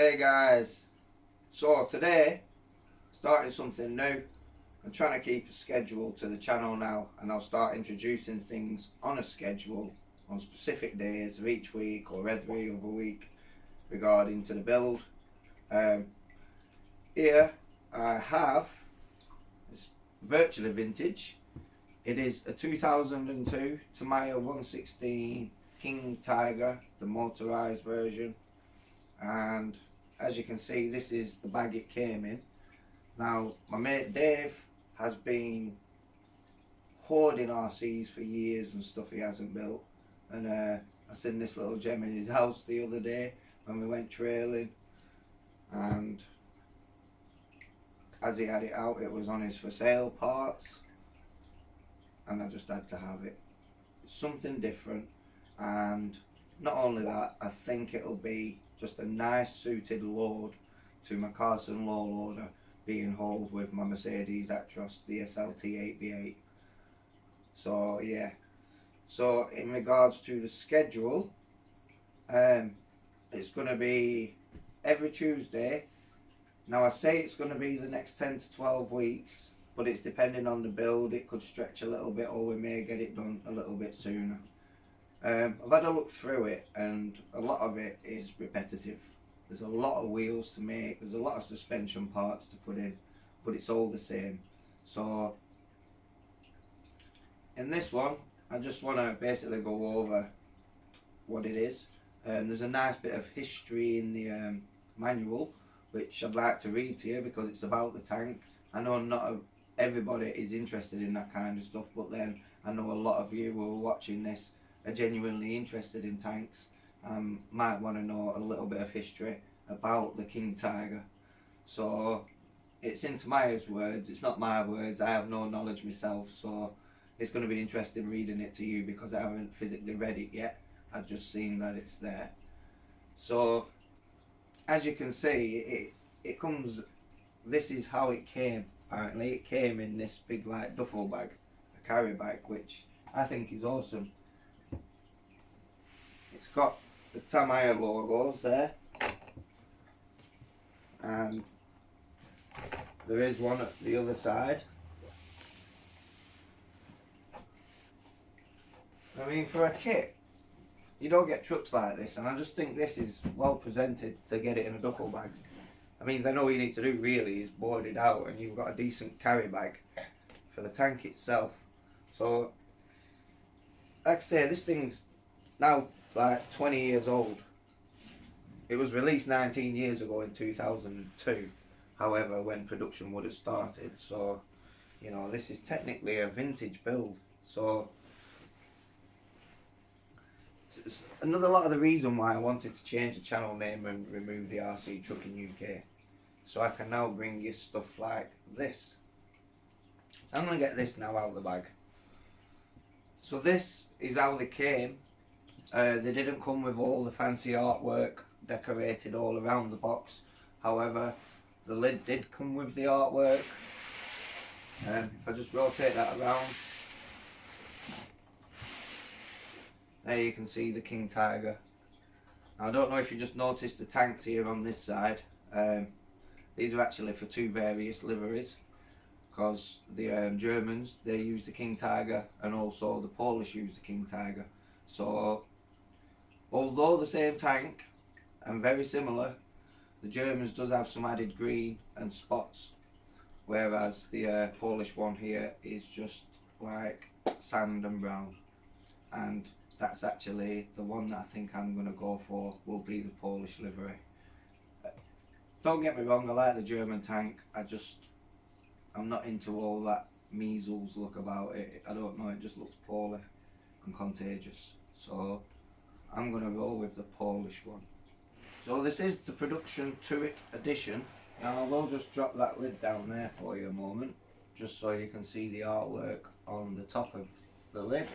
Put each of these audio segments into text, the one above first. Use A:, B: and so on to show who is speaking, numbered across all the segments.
A: Hey guys, so today starting something new. I'm trying to keep a schedule to the channel now, and I'll start introducing things on a schedule on specific days of each week or every other week regarding to the build. Here I have, it's virtually vintage. It is a 2002 Tamiya 116 King Tiger, the motorized version. And as you can see, this is the bag it came in. Now my mate Dave has been hoarding RCs for years and stuff he hasn't built, and I seen this little gem in his house the other day when we went trailing, and as he had it out, it was on his for sale parts, and I just had to have it. It's something different, and not only that, I think it'll be just a nice suited load to my Carson low loader being hauled with my Mercedes Actros, the SLT 8v8. So yeah, so in regards to the schedule, it's going to be every Tuesday. Now I say it's going to be the next 10 to 12 weeks, but it's depending on the build. It could stretch a little bit, or we may get it done a little bit sooner. I've had a look through it, and a lot of it is repetitive. There's a lot of wheels to make, there's a lot of suspension parts to put in, but it's all the same. So in this one, I just want to basically go over what it is. There's a nice bit of history in the manual, which I'd like to read to you because it's about the tank. I know not everybody is interested in that kind of stuff, but then I know a lot of you who are watching this are genuinely interested in tanks, might want to know a little bit of history about the King Tiger. So it's in Tamiya's words, it's not my words, I have no knowledge myself, so it's going to be interesting reading it to you because I haven't physically read it yet. I've just seen that it's there. So as you can see, it comes, this is how it came. Apparently it came in this big like duffel bag, a carry bag, which I think is awesome. It's got the Tamiya logos there, and there is one at the other side. I mean, for a kit, you don't get trucks like this, and I just think this is well presented to get it in a duffel bag. I mean, then all you need to do really is board it out and you've got a decent carry bag for the tank itself. So like I say, this thing's now like 20 years old. It was released 19 years ago in 2002, however, when production would have started. So, you know, this is technically a vintage build. So it's another lot of the reason why I wanted to change the channel name and remove the RC Truckin UK, so I can now bring you stuff like this. I'm going to get this now out of the bag. So this is how they came. They didn't come with all the fancy artwork decorated all around the box. However, the lid did come with the artwork. If I just rotate that around, there you can see the King Tiger. Now, I don't know if you just noticed the tanks here on this side. These are actually for two various liveries, because the Germans, they use the King Tiger, and also the Polish use the King Tiger. So although the same tank and very similar, the Germans does have some added green and spots, whereas the Polish one here is just like sand and brown. And that's actually the one that I think I'm going to go for, will be the Polish livery. Don't get me wrong, I like the German tank, I'm not into all that measles look about it. I don't know, it just looks poorly and contagious. So I'm going to roll with the Polish one. So this is the production to it edition. Now I will just drop that lid down there for you a moment, just so you can see the artwork on the top of the lid.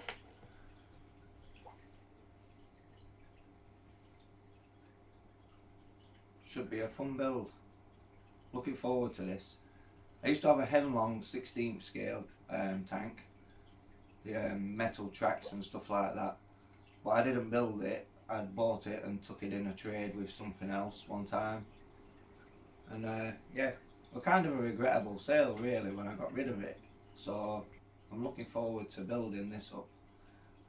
A: Should be a fun build. Looking forward to this. I used to have a Henlong 16th scale tank, the metal tracks and stuff like that, but I didn't build it. I bought it and took it in a trade with something else one time, And yeah, well, kind of a regrettable sale really when I got rid of it. So I'm looking forward to building this up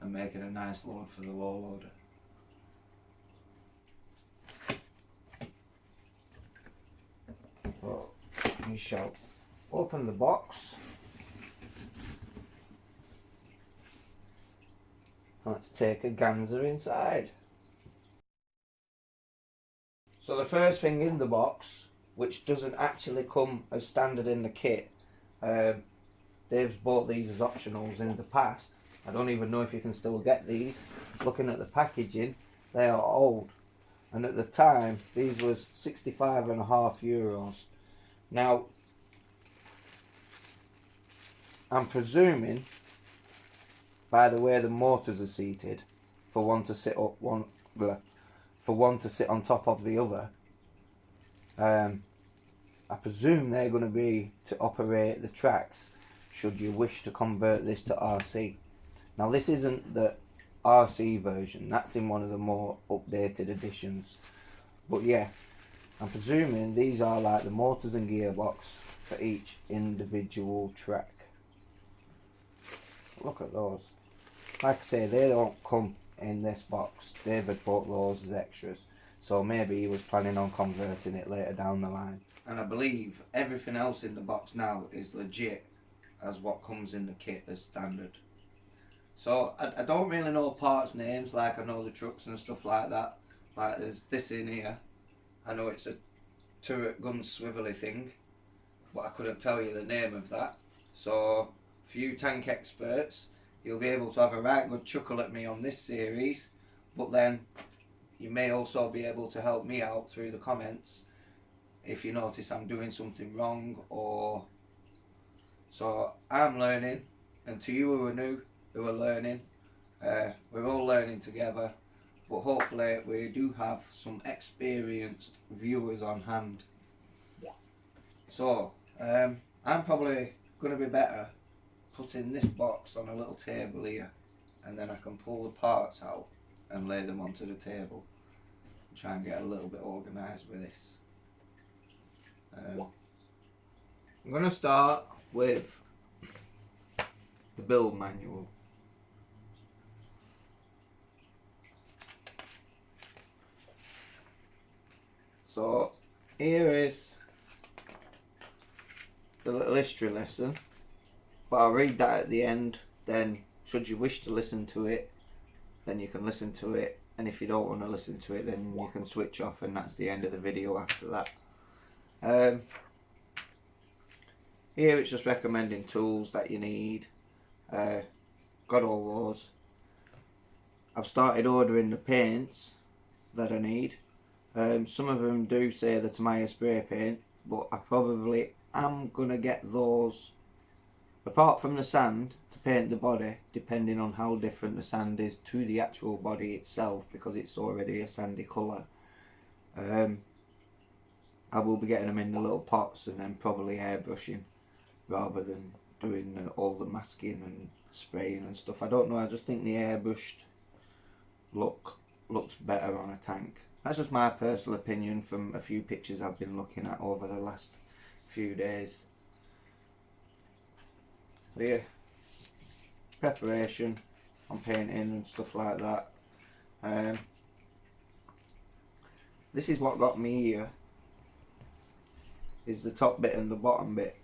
A: and making a nice load for the low loader. So we shall open the box. Let's take a gander inside. So the first thing in the box, which doesn't actually come as standard in the kit, they've bought these as optionals in the past. I don't even know if you can still get these. Looking at the packaging, they are old. And at the time, these was €65.50. Now, I'm presuming, by the way the motors are seated, for one to sit up for one to sit on top of the other, I presume they're going to be to operate the tracks should you wish to convert this to RC. Now this isn't the RC version, that's in one of the more updated editions, but yeah, I'm presuming these are like the motors and gearbox for each individual track. Look at those. Like I say, they don't come in this box. David bought those as extras, so maybe he was planning on converting it later down the line. And I believe everything else in the box now is legit as what comes in the kit as standard. So I don't really know parts names like I know the trucks and stuff like that. Like there's this in here. I know it's a turret gun swivelly thing, but I couldn't tell you the name of that. So for you tank experts, you'll be able to have a right good chuckle at me on this series, but then you may also be able to help me out through the comments if you notice I'm doing something wrong. Or so I'm learning, and to you who are new, who are learning, we're all learning together, but hopefully we do have some experienced viewers on hand. So I'm probably going to be better putting this box on a little table here, and then I can pull the parts out and lay them onto the table and try and get a little bit organised with this. I'm going to start with the build manual. So here is the little history lesson, but I'll read that at the end. Then should you wish to listen to it, then you can listen to it, and if you don't want to listen to it, then you can switch off, and that's the end of the video after that. Here it's just recommending tools that you need. Got all those. I've started ordering the paints that I need. Some of them do say the Tamiya spray paint, but I probably am going to get those, apart from the sand, to paint the body, depending on how different the sand is to the actual body itself, because it's already a sandy colour. I will be getting them in the little pots and then probably airbrushing rather than doing all the masking and spraying and stuff. I don't know, I just think the airbrushed look looks better on a tank. That's just my personal opinion from a few pictures I've been looking at over the last few days. But yeah, preparation on painting and stuff like that. This is what got me here, is the top bit and the bottom bit.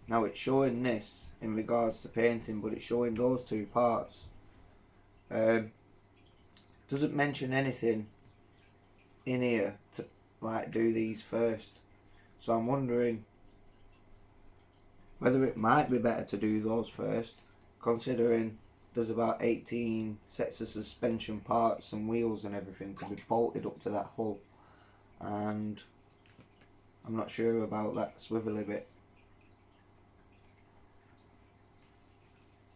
A: Now it's showing this in regards to painting, but it's showing those two parts. Doesn't mention anything in here to like do these first, so I'm wondering whether it might be better to do those first, considering there's about 18 sets of suspension parts and wheels and everything to be bolted up to that hull, and I'm not sure about that swivelly bit.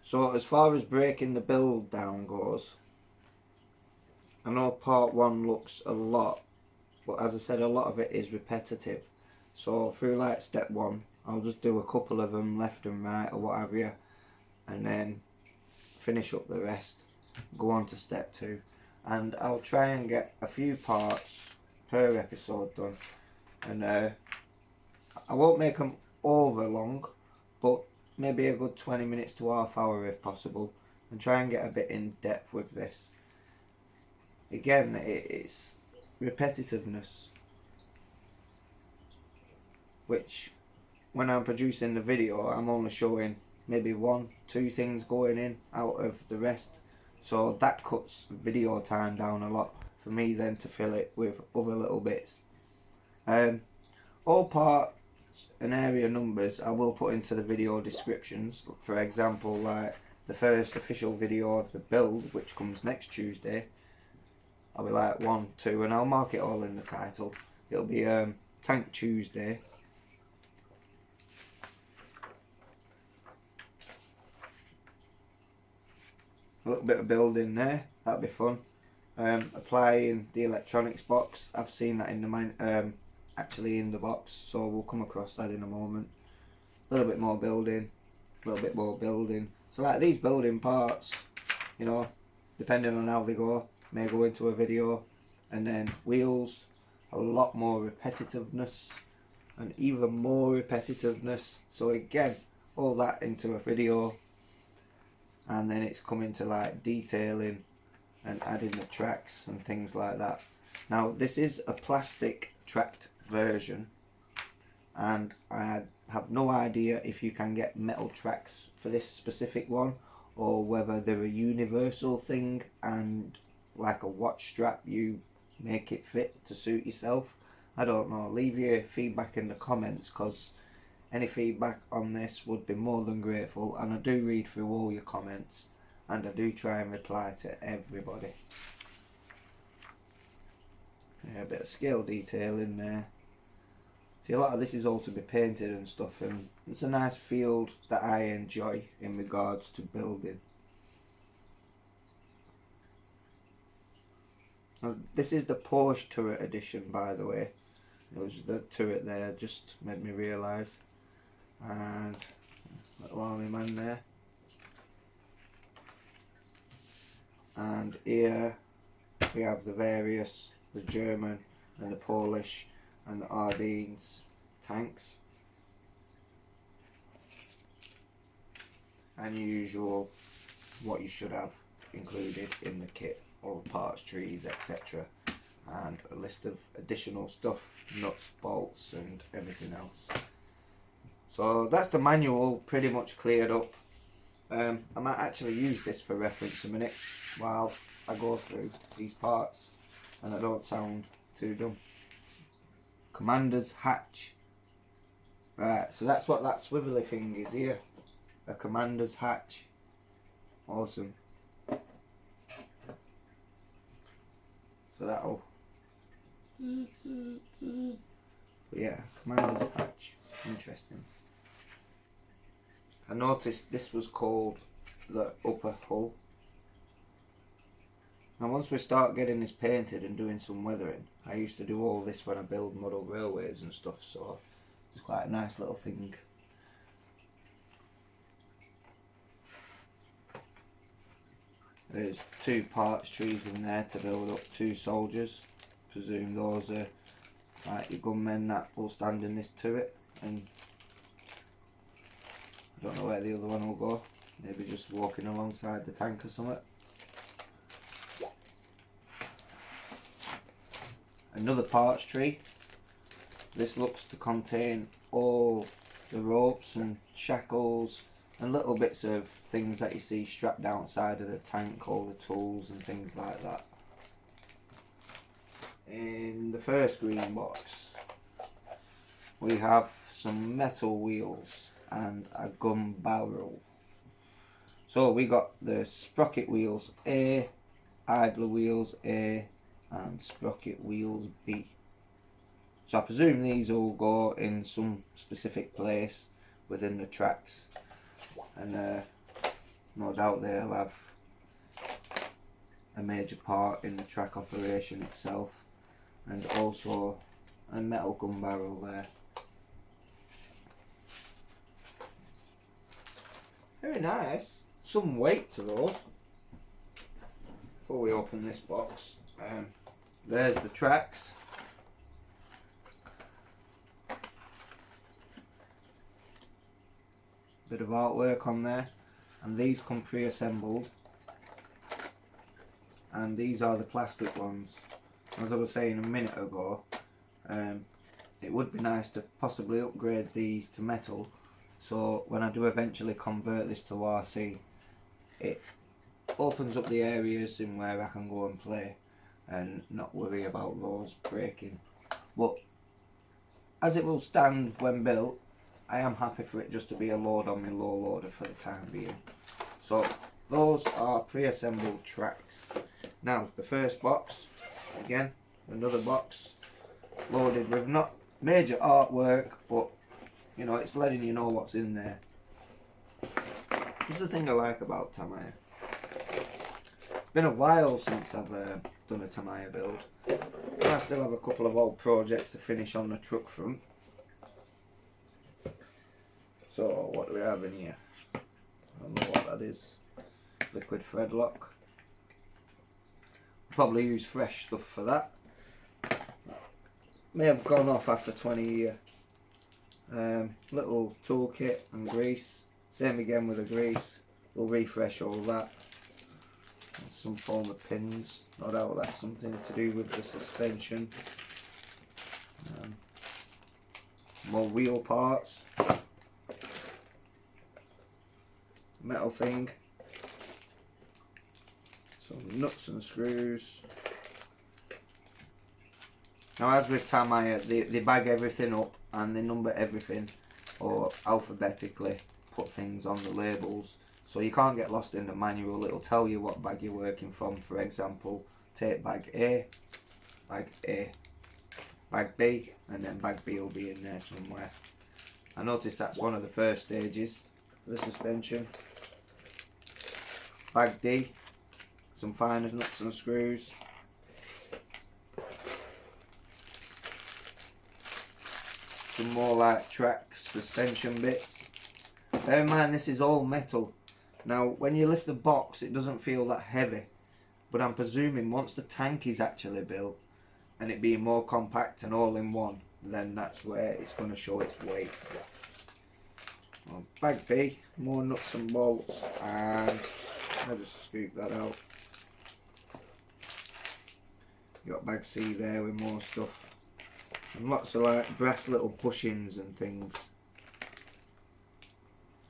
A: So as far as breaking the build down goes, I know part 1 looks a lot, but as I said, a lot of it is repetitive. So through like step 1, I'll just do a couple of them left and right or what have you, and then finish up the rest, go on to step 2, and I'll try and get a few parts per episode done, and I won't make them over long, but maybe a good 20 minutes to half hour if possible, and try and get a bit in depth with this. Again, it's repetitiveness, which when I'm producing the video I'm only showing maybe 1-2 things going in out of the rest, so that cuts video time down a lot for me then to fill it with other little bits. All parts and area numbers I will put into the video descriptions. For example, like the first official video of the build, which comes next Tuesday, I'll be like 1, 2, and I'll mark it all in the title. It'll be Tank Tuesday. A little bit of building there, that'll be fun. Applying the electronics box, I've seen that in the actually in the box, so we'll come across that in a moment. A little bit more building, a little bit more building. So like these building parts, you know, depending on how they go, may go into a video. And then wheels, a lot more repetitiveness, and even more repetitiveness. So again, all that into a video, and then it's coming to like detailing and adding the tracks and things like that. Now this is a plastic tracked version, and I have no idea if you can get metal tracks for this specific one, or whether they're a universal thing and like a watch strap you make it fit to suit yourself. I don't know, leave your feedback in the comments, because any feedback on this would be more than grateful, and I do read through all your comments and I do try and reply to everybody. Yeah, a bit of scale detail in there. See, a lot of this is all to be painted and stuff, and it's a nice field that I enjoy in regards to building. Now, this is the Porsche turret edition, by the way. It was the turret there, just made me realise. And little army man there. And here we have the various, the German and the Polish and the Ardennes tanks. And usual, what you should have included in the kit, all the parts trees, etc. And a list of additional stuff, nuts, bolts and everything else. So that's the manual pretty much cleared up. I might actually use this for reference a minute while I go through these parts and I don't sound too dumb. Commander's hatch. Right, so that's what that swivelly thing is here. A commander's hatch. Awesome. So that'll... But yeah, commander's hatch. Interesting. I noticed this was called the upper hull. Now once we start getting this painted and doing some weathering, I used to do all this when I build model railways and stuff, so it's quite a nice little thing. There's 2 parts trees in there to build up 2 soldiers. Presume those are like your gunmen that will stand in this turret, and I don't know where the other one will go. Maybe just walking alongside the tank or something. Another parts tree. This looks to contain all the ropes and shackles and little bits of things that you see strapped outside of the tank, all the tools and things like that. In the first green box we have some metal wheels and a gun barrel. So we got the sprocket wheels A, idler wheels A and sprocket wheels B. So I presume these all go in some specific place within the tracks, and no doubt they'll have a major part in the track operation itself, and also a metal gun barrel there. Very nice. Some weight to those. Before we open this box, there's the tracks. bit of artwork on there, and these come pre-assembled, and these are the plastic ones. As I was saying a minute ago, it would be nice to possibly upgrade these to metal, so when I do eventually convert this to RC, it opens up the areas in where I can go and play and not worry about those breaking. But as it will stand when built, I am happy for it just to be a load on my low loader for the time being. So those are pre-assembled tracks. Now the first box, again another box loaded with not major artwork, but you know, it's letting you know what's in there. This is the thing I like about Tamiya. It's been a while since I've done a Tamiya build. I still have a couple of old projects to finish on the truck front. So what do we have in here? I don't know what that is. Liquid thread lock. Probably use fresh stuff for that. May have gone off after 20 years. Little toolkit and grease. Same again with the grease. We'll refresh all that. And some form of pins. No doubt that's something to do with the suspension. More wheel parts. Metal thing. Some nuts and screws. Now as with Tamiya, they bag everything up and they number everything, or alphabetically put things on the labels, so you can't get lost in the manual. It'll tell you what bag you're working from. For example, take bag A, bag B, and then bag B will be in there somewhere. I noticed that's one of the first stages for the suspension. Bag D, some finer nuts and screws. Some more like track suspension bits. Bear in mind this is all metal. Now when you lift the box it doesn't feel that heavy, but I'm presuming once the tank is actually built and it being more compact and all in one, then that's where it's going to show its weight. Well, bag B, more nuts and bolts, and I'll just scoop that out. You got bag C there with more stuff. And lots of like brass little bushings and things.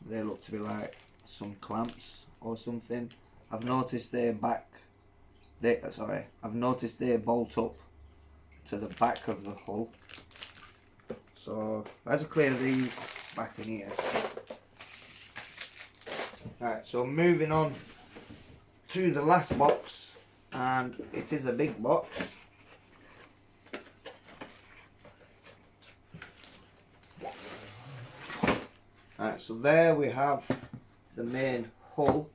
A: They look to be like some clamps or something. I've noticed I've noticed they bolt up to the back of the hull. So let's clear these back in here. Right, so moving on to the last box, and it is a big box. Right, so there we have the main hull,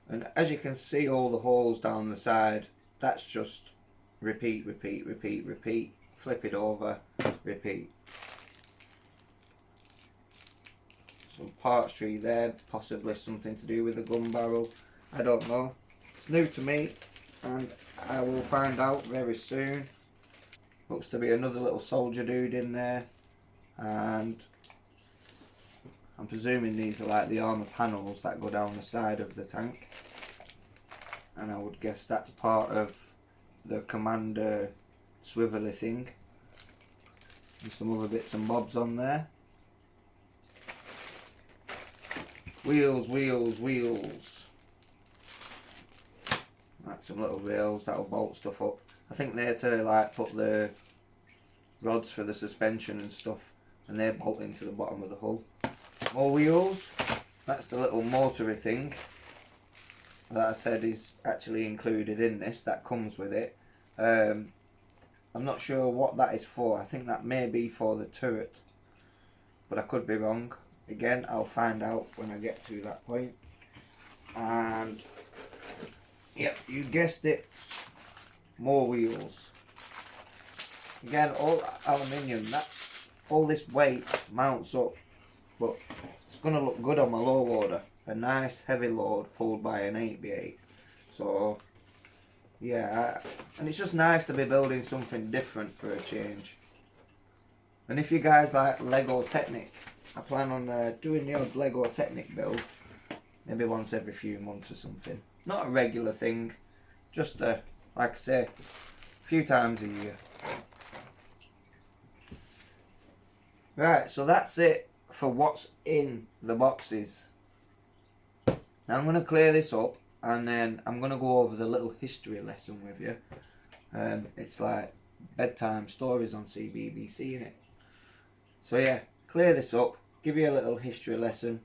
A: and as you can see all the holes down the side, that's just repeat, repeat, repeat, repeat, flip it over, repeat. Some parts tree there, possibly something to do with the gun barrel, I don't know. It's new to me and I will find out very soon. Looks to be another little soldier dude in there, and I'm presuming these are like the armour panels that go down the side of the tank, and I would guess that's part of the commander swivelly thing, and some other bits and bobs on there. Wheels, wheels, wheels. Like some little rails that'll bolt stuff up. I think they're to like put the rods for the suspension and stuff, and they bolt into the bottom of the hull. More wheels. That's the little motory thing that I said is actually included in this, that comes with it. I'm not sure what that is for. I think that may be for the turret, but I could be wrong. Again, I'll find out when I get to that point. And yep, you guessed it, more wheels. Again, all aluminium. All this weight mounts up, but it's going to look good on my low loader. A nice heavy load pulled by an 8x8. So yeah, and it's just nice to be building something different for a change. And if you guys like Lego Technic, I plan on doing the odd Lego Technic build, maybe once every few months or something. Not a regular thing, just like I say, a few times a year. Right, so that's it for what's in the boxes. Now I'm going to clear this up and then I'm going to go over the little history lesson with you. It's like bedtime stories on CBBC, innit? So yeah, clear this up, give you a little history lesson.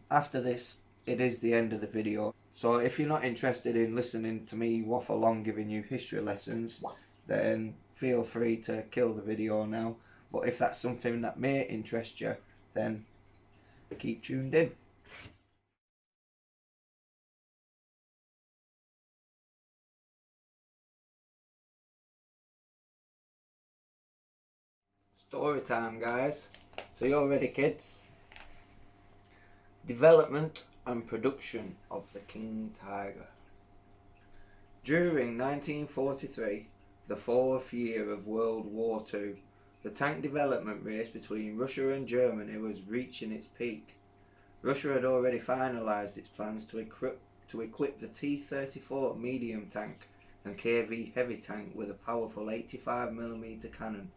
A: After this, it is the end of the video. So if you're not interested in listening to me waffle on giving you history lessons, then feel free to kill the video now. But if that's something that may interest you, then keep tuned in. Story time, guys. So you all ready, kids? Development and production of the King Tiger. During 1943, the fourth year of World War II, the tank development race between Russia and Germany was reaching its peak. Russia had already finalised its plans to equip the T-34 medium tank and KV heavy tank with a powerful 85mm cannon.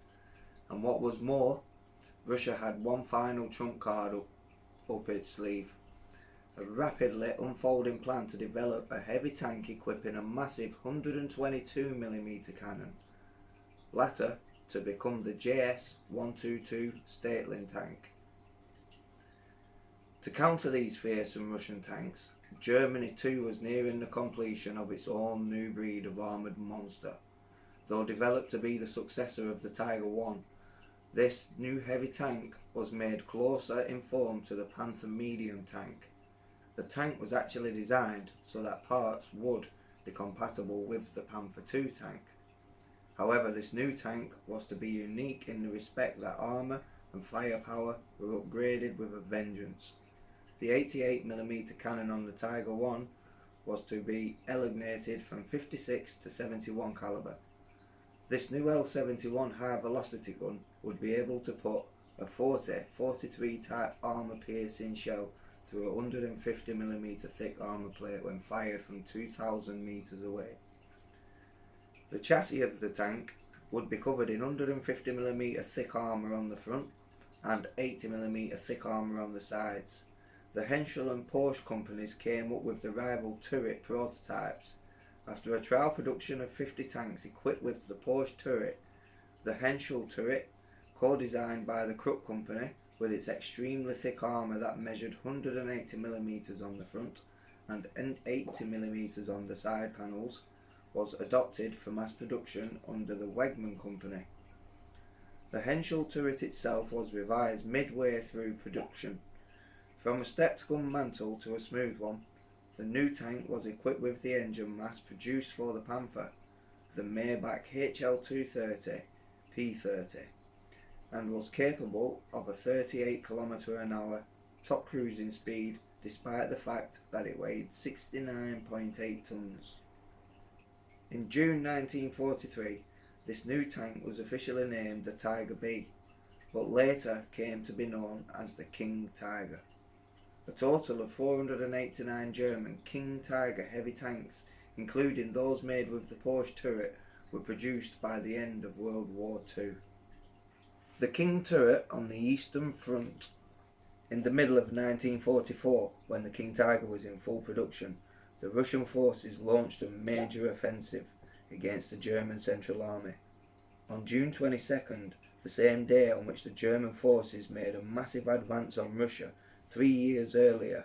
A: And what was more, Russia had one final trump card up its sleeve. A rapidly unfolding plan to develop a heavy tank equipping a massive 122mm cannon, latter to become the JS-122 Leyland tank. To counter these fearsome Russian tanks, Germany too was nearing the completion of its own new breed of armoured monster. Though developed to be the successor of the Tiger I, this new heavy tank was made closer in form to the Panther medium tank. The tank was actually designed so that parts would be compatible with the Panther II tank. However, this new tank was to be unique in the respect that armour and firepower were upgraded with a vengeance. The 88mm cannon on the Tiger I was to be elongated from 56 to 71 calibre. This new L71 high velocity gun would be able to put a 40-43 type armour piercing shell through a 150mm thick armour plate when fired from 2,000 metres away. The chassis of the tank would be covered in 150mm thick armour on the front and 80mm thick armour on the sides. The Henschel and Porsche companies came up with the rival turret prototypes. After a trial production of 50 tanks equipped with the Porsche turret, the Henschel turret, co-designed by the Krupp company, with its extremely thick armour that measured 180mm on the front and 80mm on the side panels, was adopted for mass production under the Wegman company. The Henschel turret itself was revised midway through production. From a stepped gun mantle to a smooth one, the new tank was equipped with the engine mass produced for the Panther, the Maybach HL230 P30, and was capable of a 38 km/h top cruising speed despite the fact that it weighed 69.8 tons. In June 1943, this new tank was officially named the Tiger B, but later came to be known as the King Tiger. A total of 489 German King Tiger heavy tanks, including those made with the Porsche turret, were produced by the end of World War II. The King turret on the Eastern Front. In the middle of 1944, when the King Tiger was in full production, the Russian forces launched a major offensive against the German Central Army. On June 22nd, the same day on which the German forces made a massive advance on Russia 3 years earlier,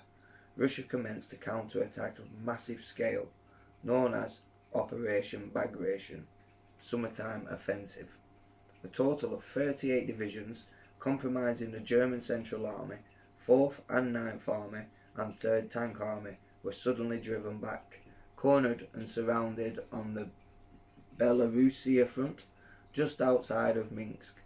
A: Russia commenced a counterattack of massive scale, known as Operation Bagration, Summertime Offensive. A total of 38 divisions, comprising the German Central Army, 4th and 9th Army, and 3rd Tank Army, were suddenly driven back, cornered and surrounded on the Belarusia front, just outside of Minsk.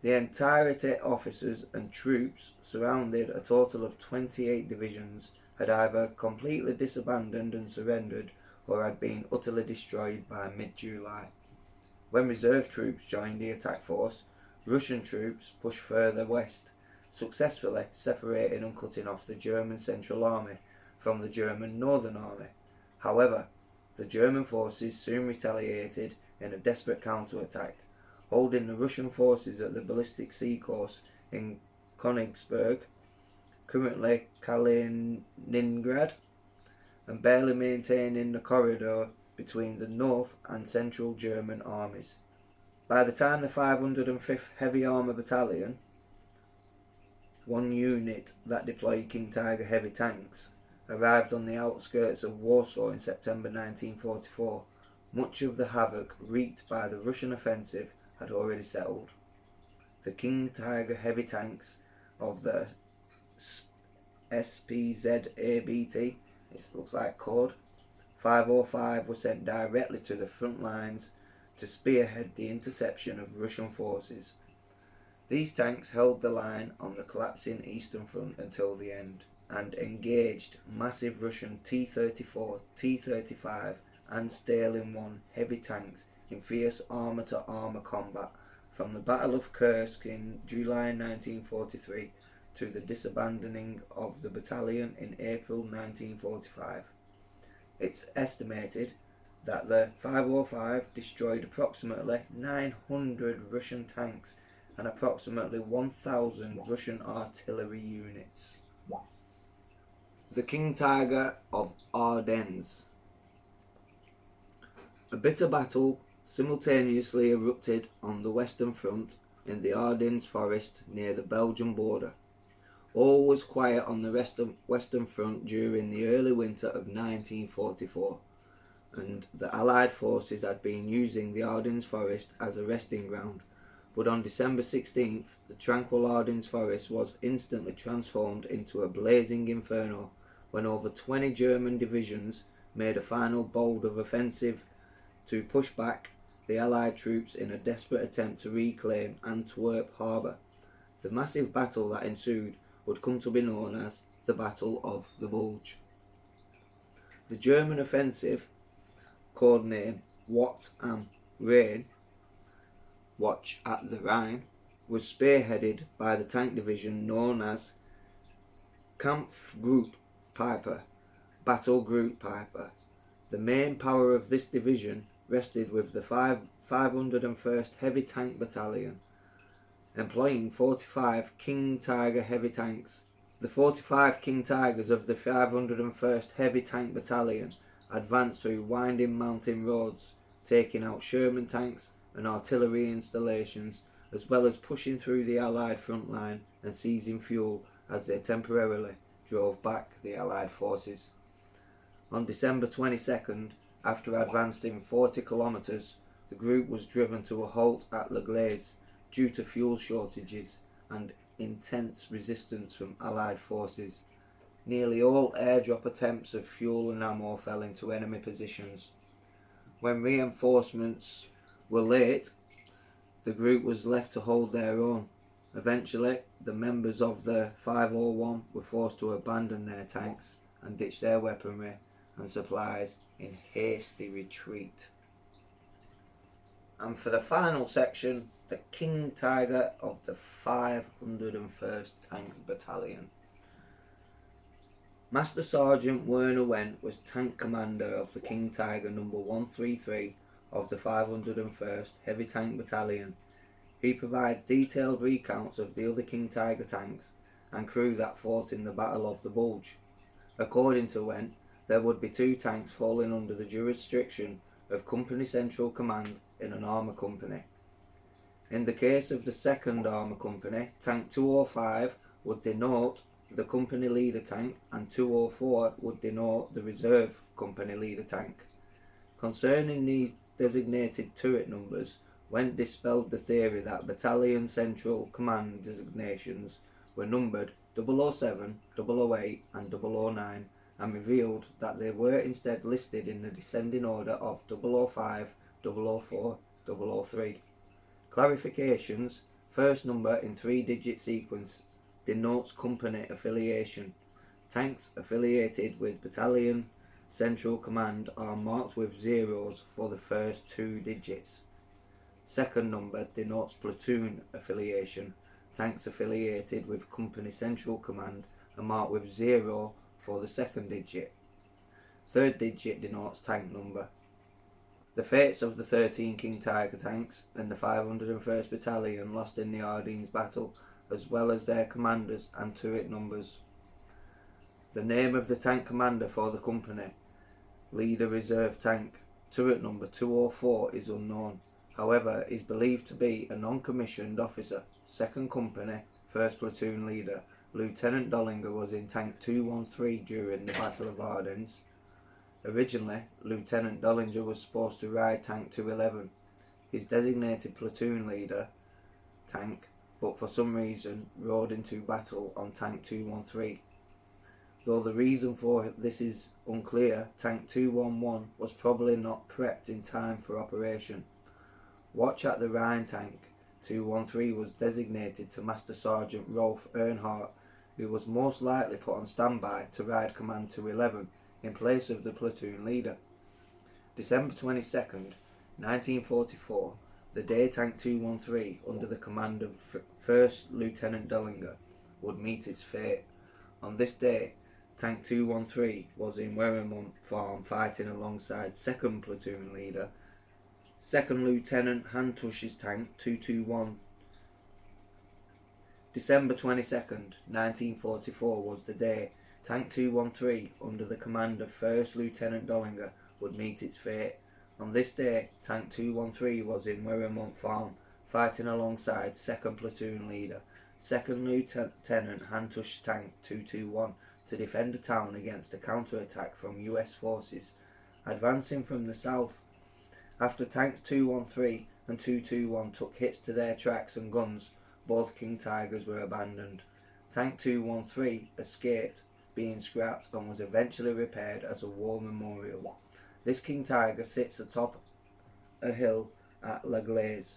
A: The entirety officers and troops surrounded a total of 28 divisions had either completely disabandoned and surrendered or had been utterly destroyed by mid-July. When reserve troops joined the attack force, Russian troops pushed further west, successfully separating and cutting off the German Central Army from the German Northern Army. However, the German forces soon retaliated in a desperate counterattack, holding the Russian forces at the Baltic Sea course in Königsberg, currently Kaliningrad, and barely maintaining the corridor between the North and Central German armies. By the time the 505th Heavy Armour Battalion, one unit that deployed King Tiger heavy tanks, arrived on the outskirts of Warsaw in September 1944, much of the havoc wreaked by the Russian offensive had already settled. The King Tiger heavy tanks of the SPZABT, it looks like code, 505 were sent directly to the front lines to spearhead the interception of Russian forces. These tanks held the line on the collapsing Eastern Front until the end, and engaged massive Russian T-34, T-35 and Stalin I heavy tanks in fierce armour-to-armour combat from the Battle of Kursk in July 1943 to the disabandoning of the battalion in April 1945. It's estimated that the 505 destroyed approximately 900 Russian tanks and approximately 1,000 Russian artillery units. The King Tiger of Ardennes. A bitter battle simultaneously erupted on the Western Front in the Ardennes forest near the Belgian border. All was quiet on the Western Front during the early winter of 1944, and the Allied forces had been using the Ardennes forest as a resting ground. But on December 16th, the tranquil Ardennes forest was instantly transformed into a blazing inferno when over 20 German divisions made a final bold offensive to push back the Allied troops in a desperate attempt to reclaim Antwerp harbour. The massive battle that ensued would come to be known as the Battle of the Bulge. The German offensive, codenamed Wat am Rhein, Watch at the Rhine, was spearheaded by the tank division known as Kampfgruppe Piper, Battle Group Piper. The main power of this division rested with the 501st Heavy Tank Battalion, employing 45 King Tiger heavy tanks. The 45 King Tigers of the 501st Heavy Tank Battalion advanced through winding mountain roads, taking out Sherman tanks and artillery installations, as well as pushing through the Allied front line and seizing fuel as they temporarily drove back the Allied forces. On December 22nd, after advancing 40 kilometres, the group was driven to a halt at La Glaise due to fuel shortages and intense resistance from Allied forces. Nearly all airdrop attempts of fuel and ammo fell into enemy positions. When reinforcements were late, the group was left to hold their own. Eventually, the members of the 501 were forced to abandon their tanks and ditch their weaponry and supplies in hasty retreat. And for the final section, the King Tiger of the 501st Tank Battalion. Master Sergeant Werner Wendt was tank commander of the King Tiger No. 133 of the 501st Heavy Tank Battalion. He provides detailed recounts of the other King Tiger tanks and crew that fought in the Battle of the Bulge. According to Wendt, there would be 2 tanks falling under the jurisdiction of Company Central Command in an armour company. In the case of the 2nd Armour Company, Tank 205 would denote the company leader tank and 204 would denote the reserve company leader tank. Concerning these designated turret numbers, Wendt dispelled the theory that Battalion Central Command designations were numbered 007, 008 and 009 and revealed that they were instead listed in the descending order of 005, 004, 003. Clarifications: first number in 3-digit sequence denotes company affiliation. Tanks affiliated with Battalion Central Command are marked with zeros for the first 2 digits. Second number denotes platoon affiliation. Tanks affiliated with company central command are marked with 0 for the second digit. Third digit denotes tank number. The fates of the 13 King Tiger tanks and the 501st Battalion lost in the Ardennes battle, as well as their commanders and turret numbers. The name of the tank commander for the company, leader reserve tank, turret number 204 is unknown. However, is believed to be a non-commissioned officer. Second company, 1st platoon leader, Lieutenant Dollinger was in tank 213 during the Battle of Ardennes. Originally, Lieutenant Dollinger was supposed to ride tank 211, his designated platoon leader tank, but for some reason rode into battle on tank 213. Though the reason for this is unclear, tank 211 was probably not prepped in time for operation. Watch at the Rhine tank 213 was designated to Master Sergeant Rolf Earnhardt, who was most likely put on standby to ride Command 211 in place of the platoon leader. December 22nd, 1944, the day tank 213 under the command of 1st Lieutenant Dollinger would meet its fate. On this day, tank 213 was in Weremont Farm fighting alongside 2nd platoon leader 2nd Lieutenant Hantusch's tank 221. December 22nd, 1944 was the day tank 213 under the command of 1st Lieutenant Dollinger would meet its fate. On this day, tank 213 was in Weremont Farm fighting alongside 2nd platoon leader 2nd Lieutenant Hantusch's tank 221 to defend the town against a counter-attack from US forces advancing from the south. After tanks 213 and 221 took hits to their tracks and guns, both King Tigers were abandoned. Tank 213 escaped being scrapped and was eventually repaired as a war memorial. This King Tiger sits atop a hill at La Glaise,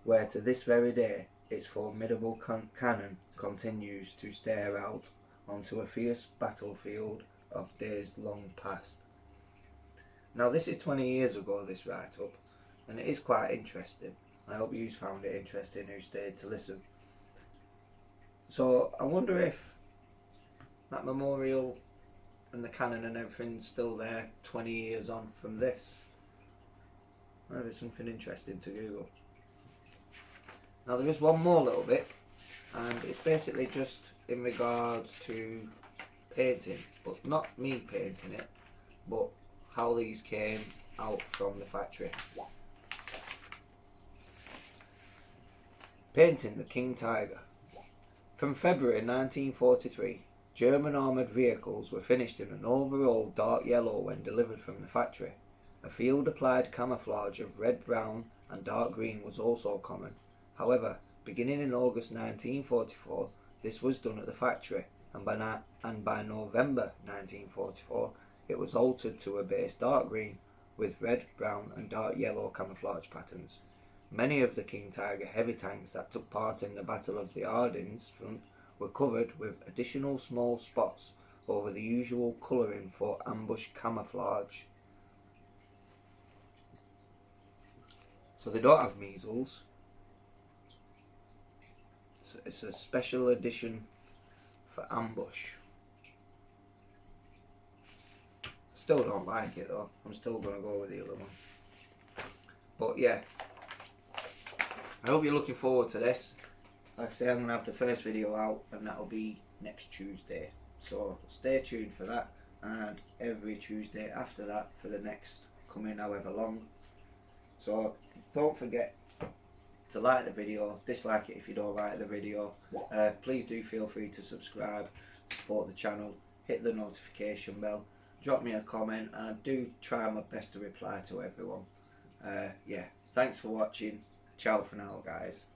A: where to this very day its formidable cannon continues to stare out onto a fierce battlefield of days long past. Now this is 20 years ago, this write-up, and it is quite interesting. I hope you found it interesting who stayed to listen. So I wonder if that memorial and the cannon and everything's still there 20 years on from this. Maybe something interesting to Google. Now there is one more little bit, and it's basically just in regards to painting, but not me painting it, but how these came out from the factory. Painting the King Tiger. From February 1943, German armoured vehicles were finished in an overall dark yellow when delivered from the factory. A field-applied camouflage of red, brown and dark green was also common. However, beginning in August 1944, this was done at the factory, and by November 1944, it was altered to a base dark green with red, brown and dark yellow camouflage patterns. Many of the King Tiger heavy tanks that took part in the Battle of the Ardennes front were covered with additional small spots over the usual colouring for ambush camouflage. So they don't have measles. It's a special edition for ambush. Still don't like it though. I'm still going to go with the other one. But yeah, I hope you're looking forward to this. Like I say, I'm going to have the first video out, and that'll be next Tuesday. So stay tuned for that, and every Tuesday after that for the next coming however long. So don't forget to like the video, dislike it if you don't like the video. Please do feel free to subscribe, support the channel, hit the notification bell, drop me a comment, and I do try my best to reply to everyone. Yeah, thanks for watching. Ciao for now, guys.